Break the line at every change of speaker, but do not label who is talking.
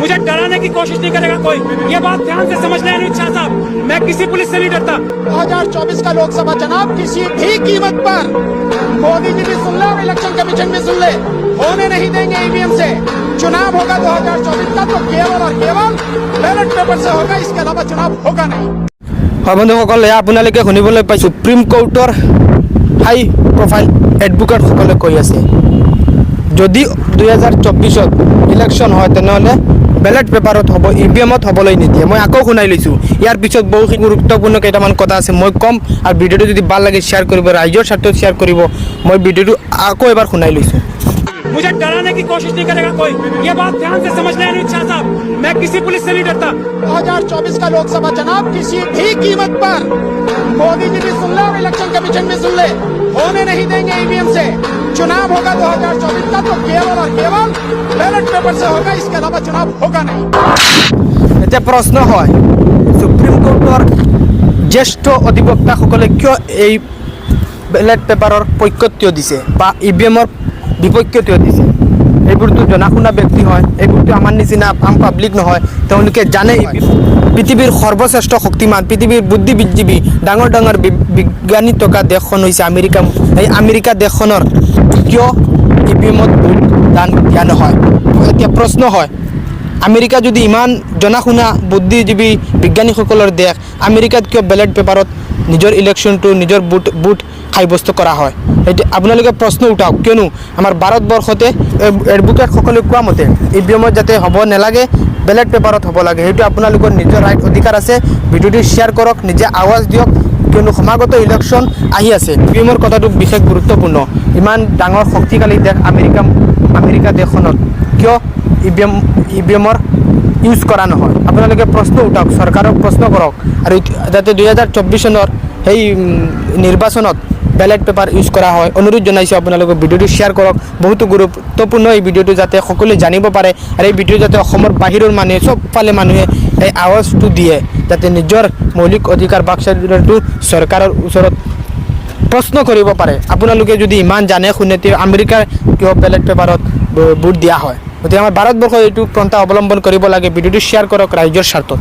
मुझे डराने की कोशिश नहीं करेगा कोई। ये बात ध्यान से समझ लें अनिल शाह साहब, मैं किसी पुलिस से नहीं डरता।
2024 का लोकसभा चुनाव किसी भी कीमत पर, मोदी जी भी सुन ले और इलेक्शन कमीशन भी सुन ले, होने नहीं देंगे ईवीएम से। चुनाव होगा 2024 का तो केवल और केवल बैलेट पेपर से होगा, इसके अलावा चुनाव होगा नहीं।
বন্ধুসকলে আপোনালোকে শুনিবলৈ পাই সুপ্ৰিম কোৰ্টৰ হাই প্ৰফাইল এডভোকেটসকলে কৈ আছে যদি 2024 ইলেকশ্যন হয় তেনেহ'লে বেলেট পেপাৰত হ'ব, ইভিএমত হ'বলৈ নিদিয়ে। মই আকৌ শুনাই লৈছোঁ। ইয়াৰ পিছত বহু গুৰুত্বপূৰ্ণ কেইটামান কথা আছে মই ক'ম, আৰু ভিডিঅ'টো যদি ভাল লাগে শ্বেয়াৰ কৰিব, ৰাইজৰ স্বাৰ্থত শ্বেয়াৰ কৰিব। মই ভিডিঅ'টো আকৌ এবাৰ শুনাই লৈছোঁ।
मुझे डराने की कोशिश नहीं करेगा कोई। ये बात ध्यान से समझ लें अनिल शाह साहब, मैं किसी पुलिस से नहीं डरता।
2024 का लोकसभा चुनाव किसी भी कीमत पर, मोदी जी भी सुन ले और इलेक्शन कमीशन भी सुन ले, होने नहीं देंगे ईवीएम से। चुनाव होगा 2024 का तो केवल और केवल बैलेट पेपर से होगा, इसके अलावा चुनाव होगा नहीं।
এতিয়া প্ৰশ্ন হয় সুপ্ৰিম কোৰ্টৰ জ্যেষ্ঠ অধিবক্তাসকলে কিয় এই বেলেট পেপাৰৰ পক্ষত্ব দিছে বা ইভিএমৰ বিপক্ষত্ব দিছে। এইবোৰতো জনা শুনা ব্যক্তি হয়, এইবোৰতো আমাৰ নিচিনা আম পাব্লিক নহয়। তেওঁলোকে জানে পৃথিৱীৰ সৰ্বশ্ৰেষ্ঠ শক্তিমান, পৃথিৱীৰ বুদ্ধিজীৱী ডাঙৰ ডাঙৰ বিজ্ঞানী থকা দেশখন হৈছে আমেৰিকা। এই আমেৰিকা দেশখনৰ কিয় ইভিএমত ভোট দান দিয়া নহয়? এতিয়া প্ৰশ্ন হয় আমেৰিকা যদি ইমান জনা শুনা বুদ্ধিজীৱী বিজ্ঞানীসকলৰ দেশ, আমেৰিকাত কিয় বেলেট পেপাৰত নিজৰ ইলেকশ্যনটো নিজৰ বুট সাব্যস্ত কৰা হয়? এতিয়া আপোনালোকে প্ৰশ্ন উঠাওক, কিয়নো আমাৰ ভাৰতবৰ্ষতে এডভোকেটসকলে কোৱা মতে ইভিএমত যাতে হ'ব নালাগে, বেলেট পেপাৰত হ'ব লাগে। সেইটো আপোনালোকৰ নিজৰ ৰাইট অধিকাৰ আছে। ভিডিঅ'টো শ্বেয়াৰ কৰক, নিজে আৱাজ দিয়ক, কিয়নো সমাগত ইলেকশ্যন আহি আছে। ইভিএমৰ কথাটো বিশেষ গুৰুত্বপূৰ্ণ। ইমান ডাঙৰ শক্তিশালী দেশ আমেৰিকা দেশখনত কিয় ইভিএমৰ ইউজ কৰা নহয়? আপোনালোকে প্ৰশ্ন উঠাওক, চৰকাৰক প্ৰশ্ন কৰক, আৰু যাতে 2024 চনৰ সেই নিৰ্বাচনত বেলেট পেপাৰ ইউজ কৰা হয় অনুৰোধ জনাইছোঁ। আপোনালোকে ভিডিঅ'টো শ্বেয়াৰ কৰক, বহুতো গুৰুত্বপূৰ্ণ এই ভিডিঅ'টো যাতে সকলোৱে জানিব পাৰে, আৰু এই ভিডিঅ' যাতে অসমৰ বাহিৰৰ মানুহে চবফালে মানুহে এই আৱাজটো দিয়ে, যাতে নিজৰ মৌলিক অধিকাৰ বাক স্বাধীনতাটো চৰকাৰৰ ওচৰত প্ৰশ্ন কৰিব পাৰে। আপোনালোকে যদি ইমান জানে শুনে তে আমেৰিকাৰ কিয় বেলেট পেপাৰত ভোট দিয়া হয়? গতিকে আমাৰ ভাৰতবৰ্ষই এইটো পন্থা অৱলম্বন কৰিব লাগে। ভিডিঅ'টো শ্বেয়াৰ কৰক ৰাইজৰ স্বাৰ্থত।